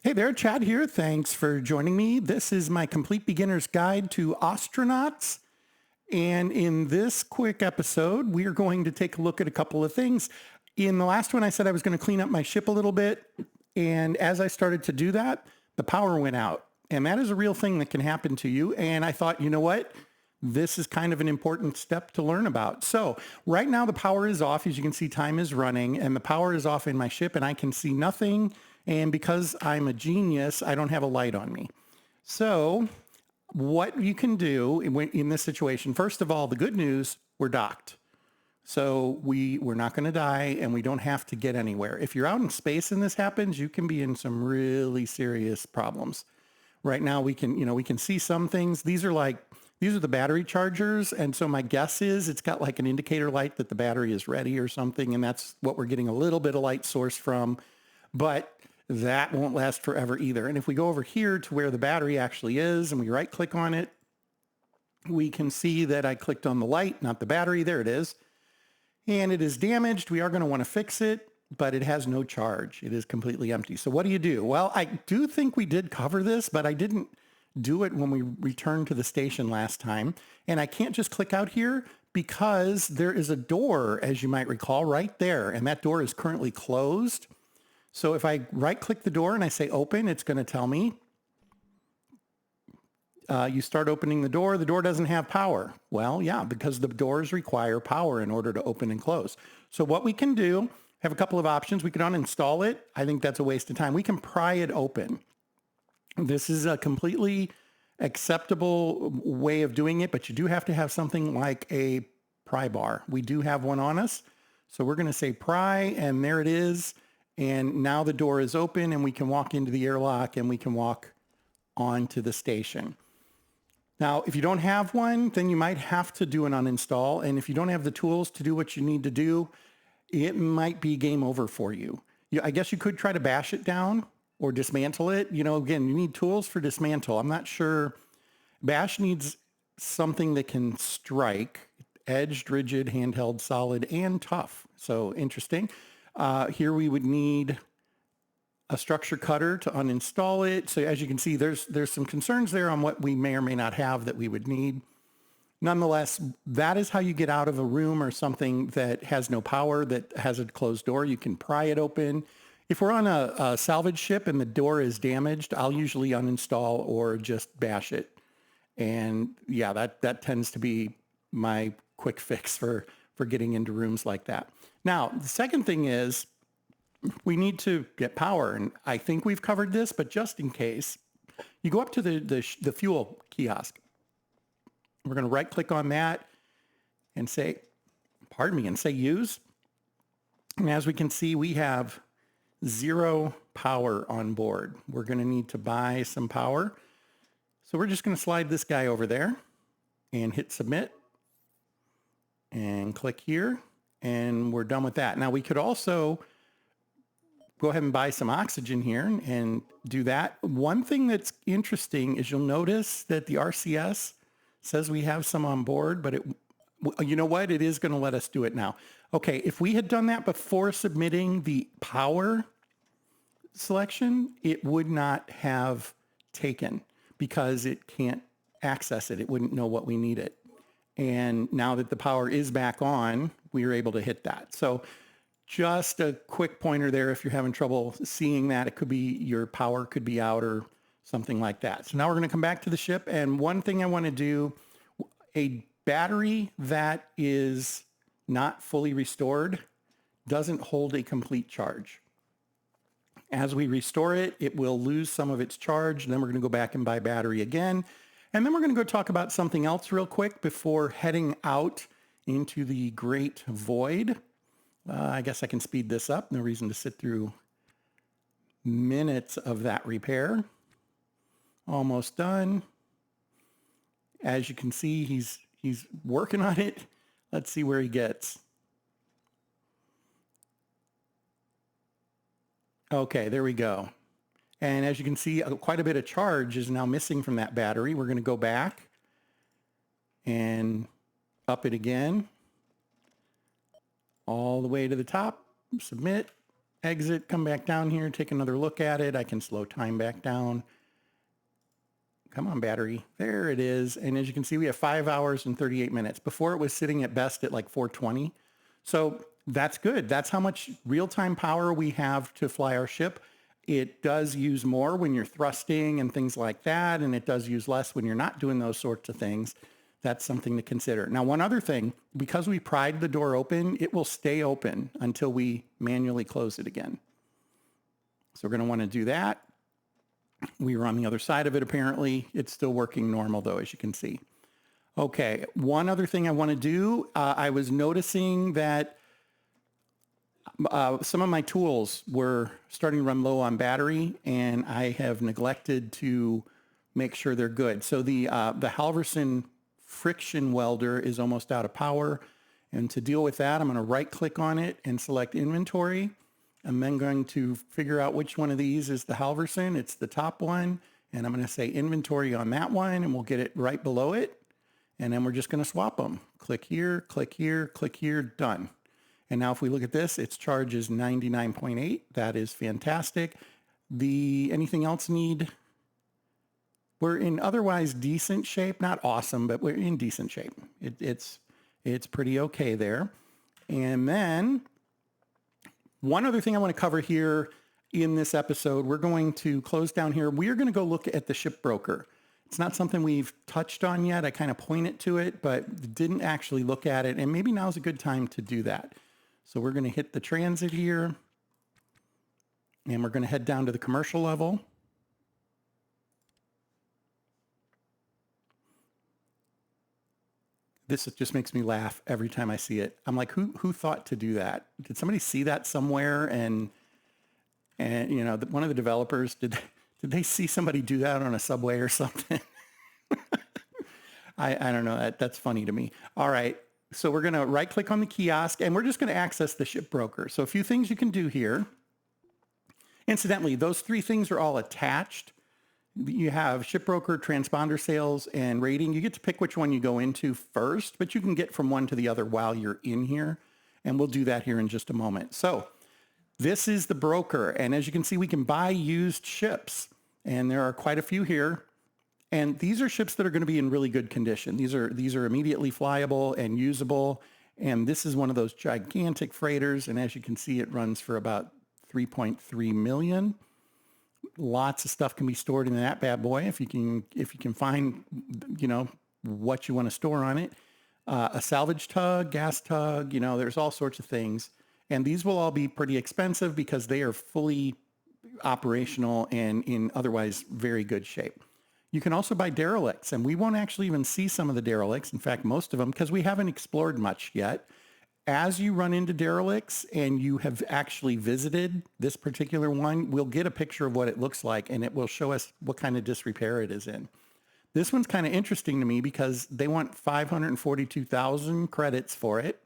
Hey there, Chad here. Thanks for joining me. This is my complete beginner's guide to Ostranauts. And in this quick episode, we are going to take a look at a couple of things. In the last one, I said I was going to clean up my ship a little bit. And as I started to do that, the power went out. And that is a real thing that can happen to you. And I thought, you know what? This is kind of an important step to learn about. So right now the power is off. As you can see, time is running and the power is off in my ship and I can see nothing. And because I'm a genius, I don't have a light on me. So what you can do in this situation, first of all, the good news, we're docked. So we're not going to die and we don't have to get anywhere. If you're out in space and this happens, you can be in some really serious problems. Right now we can see some things. These are the battery chargers. And so my guess is it's got like an indicator light that the battery is ready or something. And that's what we're getting a little bit of light source from. But that won't last forever either. And if we go over here to where the battery actually is and we right click on it, we can see that I clicked on the light, not the battery. There it is. And it is damaged. We are going to want to fix it, but it has no charge. It is completely empty. So what do you do? Well, I do think we did cover this, but I didn't do it when we returned to the station last time. And I can't just click out here because there is a door, as you might recall, right there. And that door is currently closed. So if I right click the door and I say open, it's going to tell me you start opening the door doesn't have power. Well, yeah, because the doors require power in order to open and close. So what we can do, have a couple of options. We can uninstall it. I think that's a waste of time. We can pry it open. This is a completely acceptable way of doing it, but you do have to have something like a pry bar. We do have one on us. So we're going to say pry, and there it is. And now the door is open and we can walk into the airlock and we can walk onto the station. Now, if you don't have one, then you might have to do an uninstall. And if you don't have the tools to do what you need to do, it might be game over for you. I guess you could try to bash it down or dismantle it. Again, you need tools for dismantle. I'm not sure. Bash needs something that can strike, edged, rigid, handheld, solid, and tough. So interesting. Here we would need a structure cutter to uninstall it. So as you can see, there's some concerns there on what we may or may not have that we would need. Nonetheless, that is how you get out of a room or something that has no power, that has a closed door. You can pry it open. If we're on a salvage ship and the door is damaged, I'll usually uninstall or just bash it. And yeah, that tends to be my quick fix for getting into rooms like that. Now, the second thing is we need to get power. And I think we've covered this, but just in case, you go up to the fuel kiosk. We're going to right click on that and say use. And as we can see, we have 0 power on board. We're going to need to buy some power. So we're just going to slide this guy over there and hit submit and click here. And we're done with that. Now we could also go ahead and buy some oxygen here and do that. One thing that's interesting is you'll notice that the RCS says we have some on board, but you know what? It is going to let us do it now. Okay, if we had done that before submitting the power selection, it would not have taken because it can't access it. It wouldn't know what we needed. And now that the power is back on, we are able to hit that. So just a quick pointer there if you're having trouble seeing that. It could be your power could be out or something like that. So now we're going to come back to the ship. And one thing I want to do, a battery that is not fully restored doesn't hold a complete charge. As we restore it, it will lose some of its charge. And then we're going to go back and buy battery again. And then we're going to go talk about something else real quick before heading out into the great void. I guess I can speed this up. No reason to sit through minutes of that repair. Almost done. As you can see, he's working on it. Let's see where he gets. Okay, there we go. And as you can see, quite a bit of charge is now missing from that battery. We're going to go back and up it again. All the way to the top, submit, exit, come back down here, take another look at it. I can slow time back down. Come on, battery. There it is. And as you can see, we have 5 hours and 38 minutes. Before it was sitting at best at like 420. So that's good. That's how much real-time power we have to fly our ship. It does use more when you're thrusting and things like that, and it does use less when you're not doing those sorts of things. That's something to consider. Now, one other thing, because we pried the door open, it will stay open until we manually close it again. So we're going to want to do that. We were on the other side of it, apparently. It's still working normal, though, as you can see. Okay, one other thing I want to do, I was noticing that some of my tools were starting to run low on battery, and I have neglected to make sure they're good. So the Halverson friction welder is almost out of power. And to deal with that, I'm going to right-click on it and select inventory. I'm then going to figure out which one of these is the Halverson. It's the top one. And I'm going to say inventory on that one, and we'll get it right below it. And then we're just going to swap them. Click here, click here, click here, done. And now if we look at this, its charge is 99.8. That is fantastic. Anything else need? We're in otherwise decent shape, not awesome, but we're in decent shape. It's pretty okay there. And then one other thing I want to cover here in this episode, we're going to close down here. We are going to go look at the ship broker. It's not something we've touched on yet. I kind of pointed to it, but didn't actually look at it. And maybe now's a good time to do that. So we're going to hit the transit here, and we're going to head down to the commercial level. This just makes me laugh every time I see it. I'm like, who thought to do that? Did somebody see that somewhere? And you know, one of the developers, did they see somebody do that on a subway or something? I don't know. That's funny to me. All right. So we're going to right click on the kiosk, and we're just going to access the ship broker. So a few things you can do here. Incidentally, those three things are all attached. You have ship broker, transponder sales, and rating. You get to pick which one you go into first, but you can get from one to the other while you're in here. And we'll do that here in just a moment. So this is the broker. And as you can see, we can buy used ships. And there are quite a few here. And these are ships that are going to be in really good condition. These are immediately flyable and usable. And this is one of those gigantic freighters. And as you can see, it runs for about 3.3 million. Lots of stuff can be stored in that bad boy if you can find, you know, what you want to store on it. A salvage tug, gas tug, you know, there's all sorts of things. And these will all be pretty expensive because they are fully operational and in otherwise very good shape. You can also buy derelicts, and we won't actually even see some of the derelicts. In fact, most of them, because we haven't explored much yet. As you run into derelicts and you have actually visited this particular one, we'll get a picture of what it looks like, and it will show us what kind of disrepair it is in. This one's kind of interesting to me because they want 542,000 credits for it.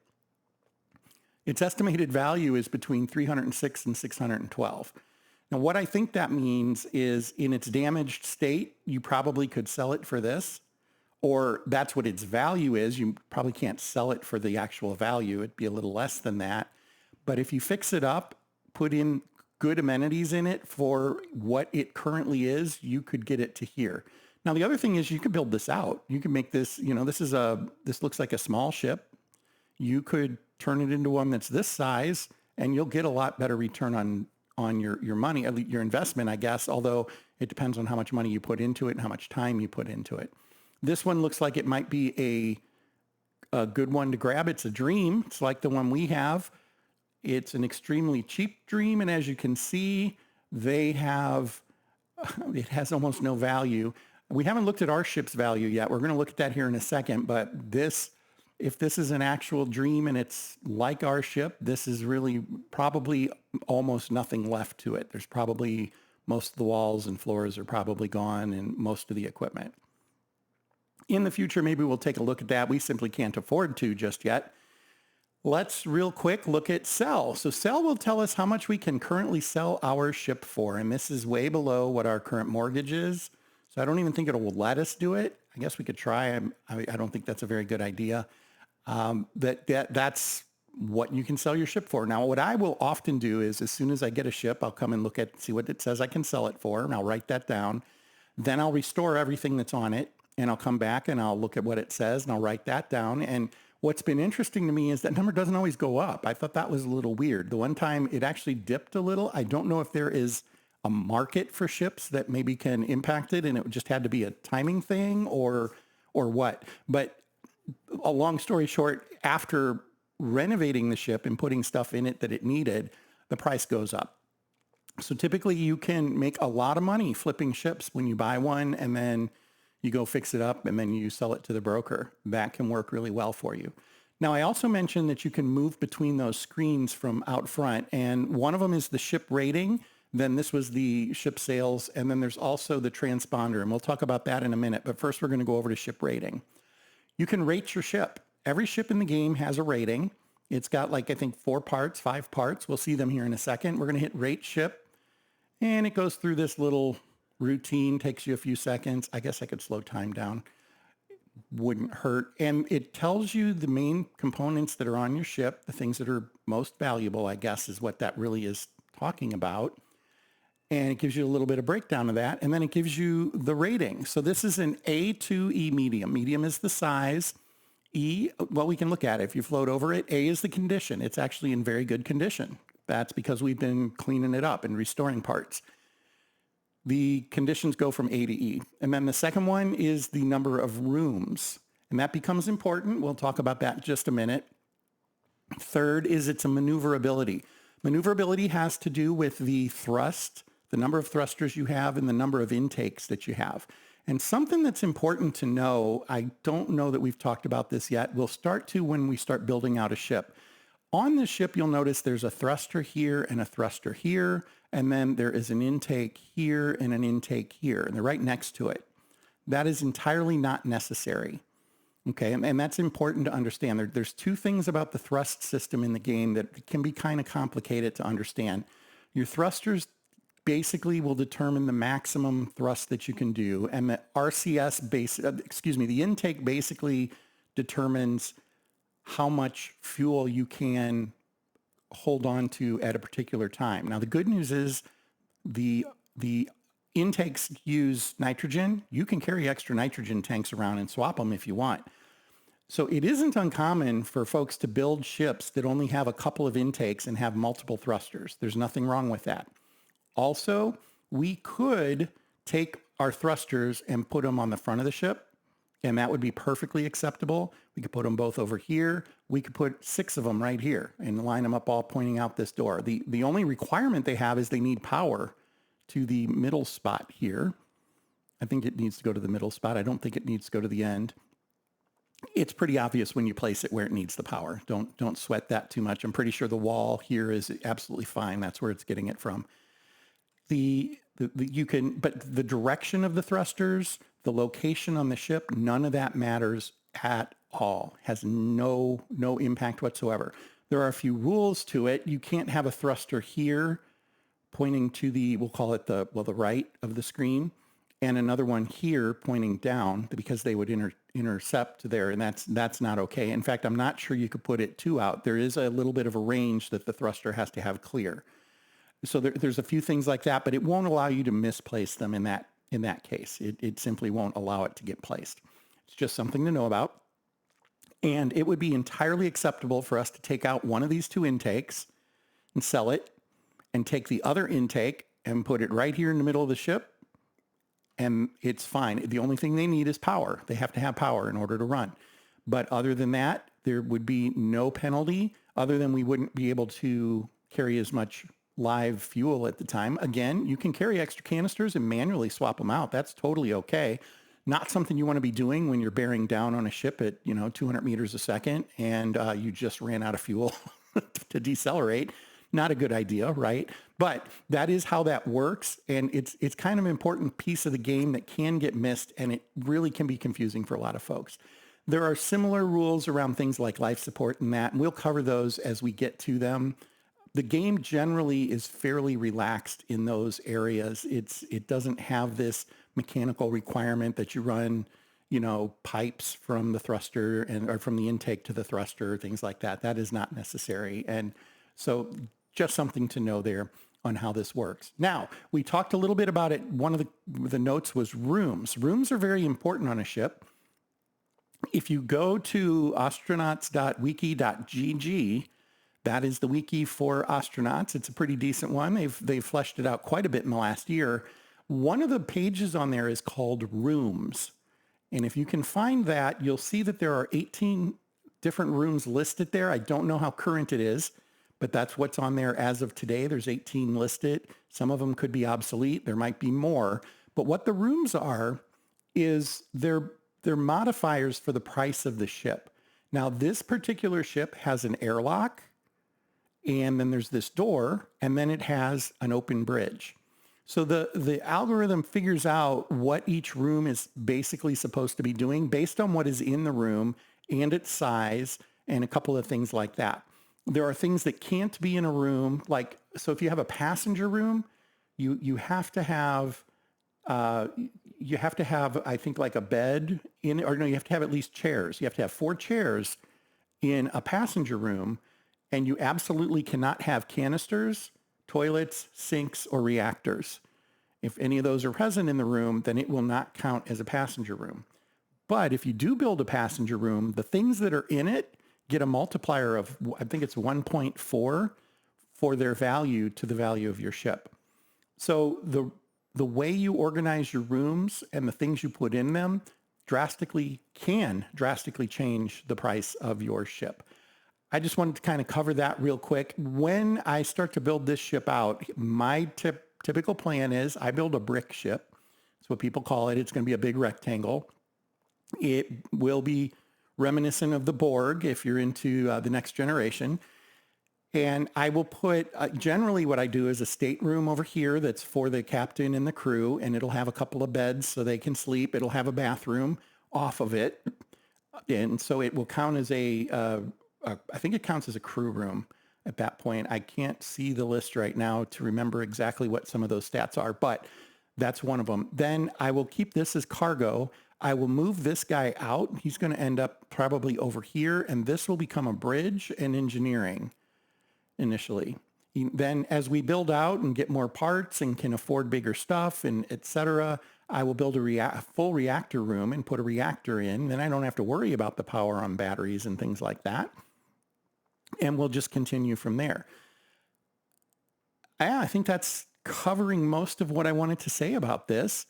Its estimated value is between 306 and 612. Now, what I think that means is in its damaged state, you probably could sell it for this, or that's what its value is. You probably can't sell it for the actual value. It'd be a little less than that. But if you fix it up, put in good amenities in it for what it currently is, you could get it to here. Now, the other thing is you could build this out. You can make this, you know, this looks like a small ship. You could turn it into one that's this size, and you'll get a lot better return on your money, your investment, I guess, although it depends on how much money you put into it and how much time you put into it. This one looks like it might be a good one to grab. It's a dream. It's like the one we have. It's an extremely cheap dream, and as you can see, it has almost no value. We haven't looked at our ship's value yet. We're going to look at that here in a second, but if this is an actual dream and it's like our ship, this is really probably almost nothing left to it. There's probably most of the walls and floors are probably gone and most of the equipment. In the future, maybe we'll take a look at that. We simply can't afford to just yet. Let's real quick look at sell. So sell will tell us how much we can currently sell our ship for. And this is way below what our current mortgage is. So I don't even think it will let us do it. I guess we could try. I don't think that's a very good idea. That's what you can sell your ship for. Now, what I will often do is as soon as I get a ship, I'll come and see what it says I can sell it for, and I'll write that down. Then I'll restore everything that's on it, and I'll come back and I'll look at what it says, and I'll write that down. And what's been interesting to me is that number doesn't always go up. I thought that was a little weird. The one time it actually dipped a little. I don't know if there is a market for ships that maybe can impact it, and it just had to be a timing thing or what. But a long story short, after renovating the ship and putting stuff in it that it needed, the price goes up. So typically you can make a lot of money flipping ships when you buy one and then you go fix it up and then you sell it to the broker. That can work really well for you. Now, I also mentioned that you can move between those screens from out front, and one of them is the ship rating. Then this was the ship sales, and then there's also the transponder, and we'll talk about that in a minute. But first, we're going to go over to ship rating. You can rate your ship. Every ship in the game has a rating. It's got like, I think, 5 parts. We'll see them here in a second. We're going to hit rate ship, and it goes through this little routine, takes you a few seconds. I guess I could slow time down. Wouldn't hurt. And it tells you the main components that are on your ship, the things that are most valuable, I guess, is what that really is talking about. And it gives you a little bit of breakdown of that. And then it gives you the rating. So this is an A to E medium. Medium is the size. E, well, we can look at it. If you float over it, A is the condition. It's actually in very good condition. That's because we've been cleaning it up and restoring parts. The conditions go from A to E. And then the second one is the number of rooms. And that becomes important. We'll talk about that in just a minute. Third is it's a maneuverability. Maneuverability has to do with the thrust, the number of thrusters you have, and the number of intakes that you have. And something that's important to know, I don't know that we've talked about this yet. We'll start to when we start building out a ship. On the ship, you'll notice there's a thruster here and a thruster here, and then there is an intake here and an intake here, and they're right next to it. That is entirely not necessary. Okay, and that's important to understand. There's 2 things about the thrust system in the game that can be kind of complicated to understand. Your thrusters basically will determine the maximum thrust that you can do, and the the intake basically determines how much fuel you can hold on to at a particular time. Now, the good news is the intakes use nitrogen. You can carry extra nitrogen tanks around and swap them if you want. So it isn't uncommon for folks to build ships that only have a couple of intakes and have multiple thrusters. There's nothing wrong with that. Also, we could take our thrusters and put them on the front of the ship, and that would be perfectly acceptable. We could put them both over here. We could put 6 of them right here and line them up all pointing out this door. The only requirement they have is they need power to the middle spot here. I think it needs to go to the middle spot. I don't think it needs to go to the end. It's pretty obvious when you place it where it needs the power. Don't sweat that too much. I'm pretty sure the wall here is absolutely fine. That's where it's getting it from. But the direction of the thrusters, the location on the ship, none of that matters at all. Has no impact whatsoever. There are a few rules to it. You can't have a thruster here pointing to we'll call it the right of the screen, and another one here pointing down, because they would intercept there, and that's not okay. In fact, I'm not sure you could put it 2 out. There is a little bit of a range that the thruster has to have clear. So there's a few things like that, but it won't allow you to misplace them in that case. It simply won't allow it to get placed. It's just something to know about. And it would be entirely acceptable for us to take out one of these 2 intakes and sell it, and take the other intake and put it right here in the middle of the ship, and it's fine. The only thing they need is power. They have to have power in order to run. But other than that, there would be no penalty, other than we wouldn't be able to carry as much live fuel at the time. Again, you can carry extra canisters and manually swap them out. That's totally okay. Not something you want to be doing when you're bearing down on a ship at 200 meters a second and you just ran out of fuel to decelerate. Not a good idea, right? But that is how that works, and it's kind of an important piece of the game that can get missed, and it really can be confusing for a lot of folks. There are similar rules around things like life support and that, and we'll cover those as we get to them. The game generally is fairly relaxed in those areas. It doesn't have this mechanical requirement that you run, pipes from the thruster or from the intake to the thruster, things like that. That is not necessary. And so just something to know there on how this works. Now, we talked a little bit about it. One of the notes was rooms. Rooms are very important on a ship. If you go to astronauts.wiki.gg, that is the wiki for astronauts. It's a pretty decent one. They've fleshed it out quite a bit in the last year. One of the pages on there is called Rooms. And if you can find that, you'll see that there are 18 different rooms listed there. I don't know how current it is, but that's what's on there as of today. There's 18 listed. Some of them could be obsolete. There might be more. But what the rooms are is they're modifiers for the price of the ship. Now, this particular ship has an airlock, and then there's this door, and then it has an open bridge. So the algorithm figures out what each room is basically supposed to be doing based on what is in the room and its size and a couple of things like that. There are things that can't be in a room, so if you have a passenger room, you have to have I think like a bed in it, or no, you have to have at least chairs. You have to have 4 chairs in a passenger room, and you absolutely cannot have canisters, toilets, sinks, or reactors. If any of those are present in the room, then it will not count as a passenger room. But if you do build a passenger room, the things that are in it get a multiplier of, I think it's 1.4 for their value to the value of your ship. So the way you organize your rooms and the things you put in them can drastically change the price of your ship. I just wanted to kind of cover that real quick. When I start to build this ship out, my typical plan is I build a brick ship. That's what people call it. It's going to be a big rectangle. It will be reminiscent of the Borg if you're into the next generation. And I will put, generally what I do is a stateroom over here that's for the captain and the crew, and it'll have a couple of beds so they can sleep. It'll have a bathroom off of it. And so it will count as I think it counts as a crew room at that point. I can't see the list right now to remember exactly what some of those stats are, but that's one of them. Then I will keep this as cargo. I will move this guy out. He's going to end up probably over here, and this will become a bridge and engineering initially. Then as we build out and get more parts and can afford bigger stuff and et cetera, I will build a full reactor room and put a reactor in. Then I don't have to worry about the power on batteries and things like that. And we'll just continue from there. I think that's covering most of what I wanted to say about this.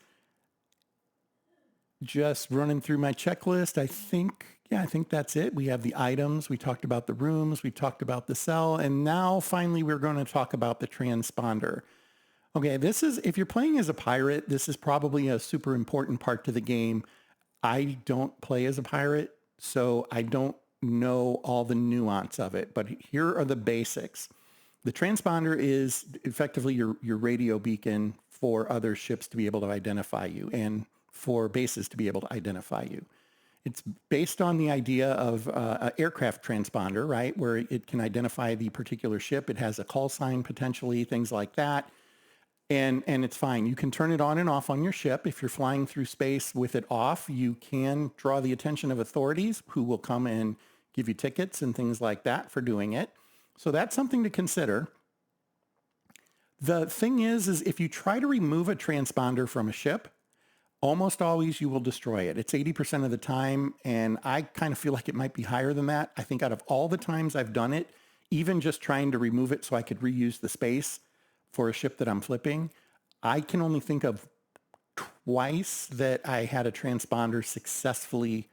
Just running through my checklist, I think that's it. We have the items, we talked about the rooms, we talked about the cell, and now finally we're going to talk about the transponder. Okay, if you're playing as a pirate, this is probably a super important part to the game. I don't play as a pirate, so I don't know all the nuance of it, but here are the basics. The transponder is effectively your radio beacon for other ships to be able to identify you and for bases to be able to identify you. It's based on the idea of an aircraft transponder, right, where it can identify the particular ship. It has a call sign potentially, things like that. And it's fine. You can turn it on and off on your ship. If you're flying through space with it off, you can draw the attention of authorities who will come and give you tickets and things like that for doing it. So that's something to consider. The thing is if you try to remove a transponder from a ship, almost always you will destroy it. It's 80% of the time, and I kind of feel like it might be higher than that. I think out of all the times I've done it, even just trying to remove it so I could reuse the space for a ship that I'm flipping, I can only think of twice that I had a transponder successfully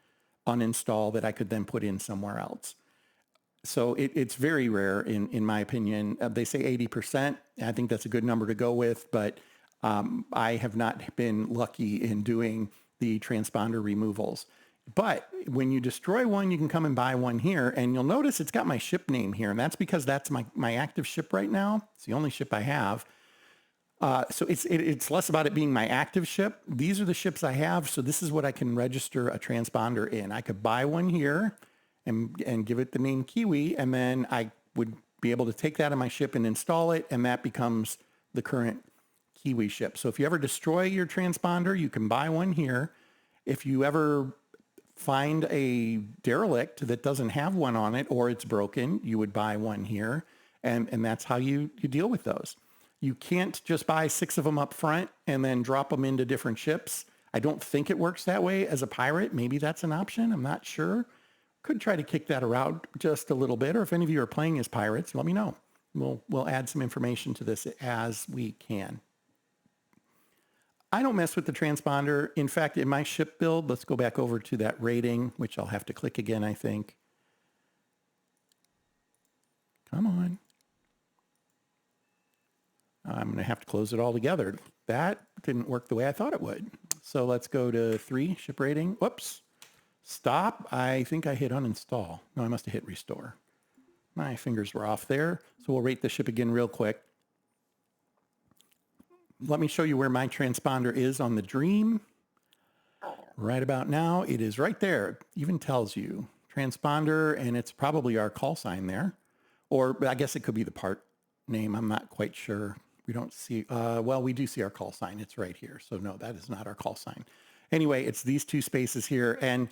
uninstall that I could then put in somewhere else. So it's very rare in my opinion. They say 80%. I think that's a good number to go with, but I have not been lucky in doing the transponder removals. But when you destroy one, you can come and buy one here, and you'll notice it's got my ship name here, and that's because that's my active ship right now. It's the only ship I have. So it's less about it being my active ship. These are the ships I have, so this is what I can register a transponder in. I could buy one here and give it the name Kiwi, and then I would be able to take that on my ship and install it, and that becomes the current Kiwi ship. So if you ever destroy your transponder, you can buy one here. If you ever find a derelict that doesn't have one on it or it's broken. You would buy one here. And that's how you deal with those. You can't just buy 6 of them up front and then drop them into different ships. I don't think it works that way as a pirate. Maybe that's an option. I'm not sure. Could try to kick that around just a little bit. Or if any of you are playing as pirates, let me know. We'll add some information to this as we can. I don't mess with the transponder. In fact, in my ship build, let's go back over to that rating, which I'll have to click again, I think. Come on. I'm going to have to close it all together. That didn't work the way I thought it would. So let's go to 3, ship rating. Whoops. Stop. I think I hit uninstall. No, I must have hit restore. My fingers were off there. So we'll rate the ship again real quick. Let me show you where my transponder is on the Dream. Right about now, it is right there. It even tells you transponder, and it's probably our call sign there. Or I guess it could be the part name. I'm not quite sure. We don't see, well, we do see our call sign. It's right here. So no, that is not our call sign. Anyway, it's these 2 spaces here. And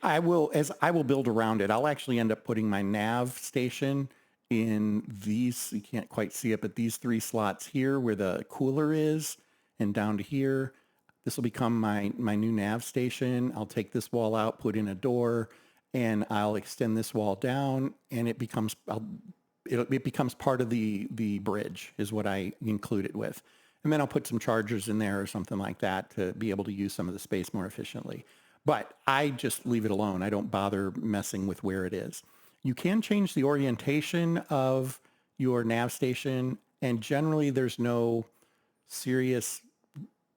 I will build around it. I'll actually end up putting my nav station in these, you can't quite see it, but these 3 slots here where the cooler is and down to here. This will become my new nav station. I'll take this wall out, put in a door, and I'll extend this wall down, and it becomes part of the bridge is what I include it with. And then I'll put some chargers in there or something like that to be able to use some of the space more efficiently. But I just leave it alone. I don't bother messing with where it is. You can change the orientation of your nav station, and generally there's no serious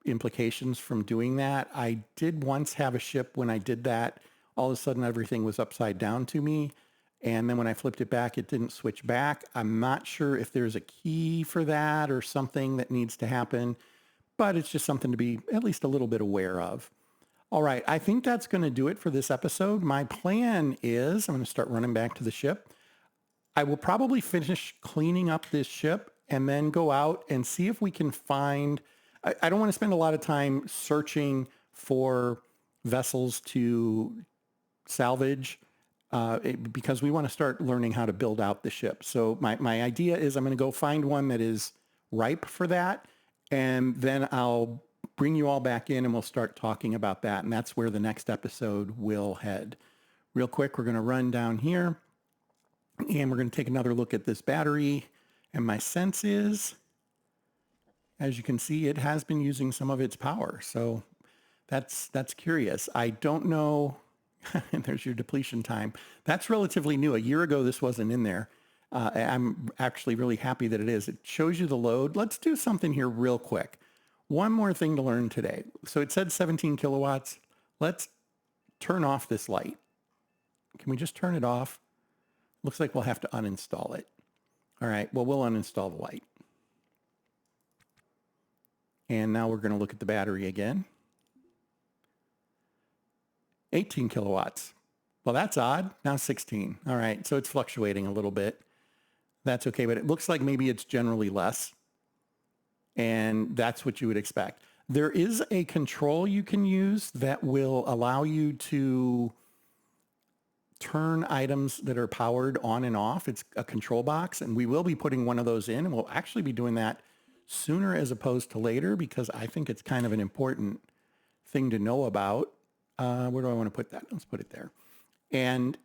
implications from doing that. I did once have a ship when I did that. All of a sudden everything was upside down to me. And then when I flipped it back, it didn't switch back. I'm not sure if there's a key for that or something that needs to happen, but it's just something to be at least a little bit aware of. All right, I think that's going to do it for this episode. My plan is I'm going to start running back to the ship. I will probably finish cleaning up this ship and then go out and see if we can find, I don't want to spend a lot of time searching for vessels to salvage because we want to start learning how to build out the ship. So my idea is I'm going to go find one that is ripe for that, and then I'll bring you all back in and we'll start talking about that. And that's where the next episode will head. Real quick, we're going to run down here and we're going to take another look at this battery. And my sense is, as you can see, it has been using some of its power. So that's curious. I don't know. And there's your depletion time. That's relatively new. A year ago, this wasn't in there. I'm actually really happy that it is. It shows you the load. Let's do something here real quick. One more thing to learn today. So it said 17 kilowatts. Let's turn off this light. Can we just turn it off? Looks like we'll have to uninstall it. All right, well, we'll uninstall the light. And now we're going to look at the battery again. 18 kilowatts. Well, that's odd. Now 16. All right, so it's fluctuating a little bit. That's okay, but it looks like maybe it's generally less. And that's what you would expect. There is a control you can use that will allow you to turn items that are powered on and off. It's a control box, and we will be putting one of those in, and we'll actually be doing that sooner as opposed to later because I think it's kind of an important thing to know about. Where do I want to put that? Let's put it there. And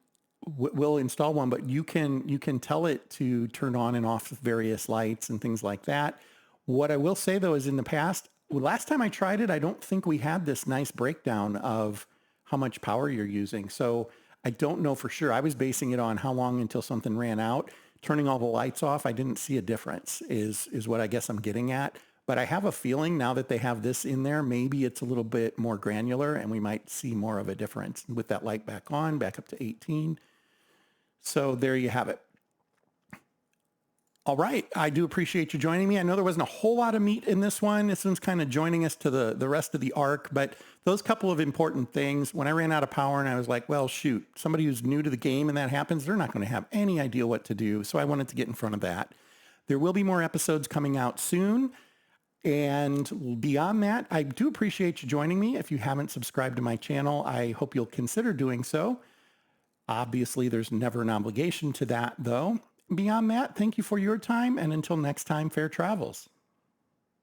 we'll install one, but you can tell it to turn on and off various lights and things like that. What I will say, though, is in the past, last time I tried it, I don't think we had this nice breakdown of how much power you're using. So I don't know for sure. I was basing it on how long until something ran out. Turning all the lights off, I didn't see a difference is what I guess I'm getting at. But I have a feeling now that they have this in there, maybe it's a little bit more granular and we might see more of a difference with that light back on, back up to 18. So there you have it. All right. I do appreciate you joining me. I know there wasn't a whole lot of meat in this one. This one's kind of joining us to the rest of the arc, but those couple of important things, when I ran out of power and I was like, well, shoot, somebody who's new to the game and that happens, they're not going to have any idea what to do. So I wanted to get in front of that. There will be more episodes coming out soon. And beyond that, I do appreciate you joining me. If you haven't subscribed to my channel, I hope you'll consider doing so. Obviously, there's never an obligation to that, though. Beyond that, thank you for your time, and until next time, fair travels.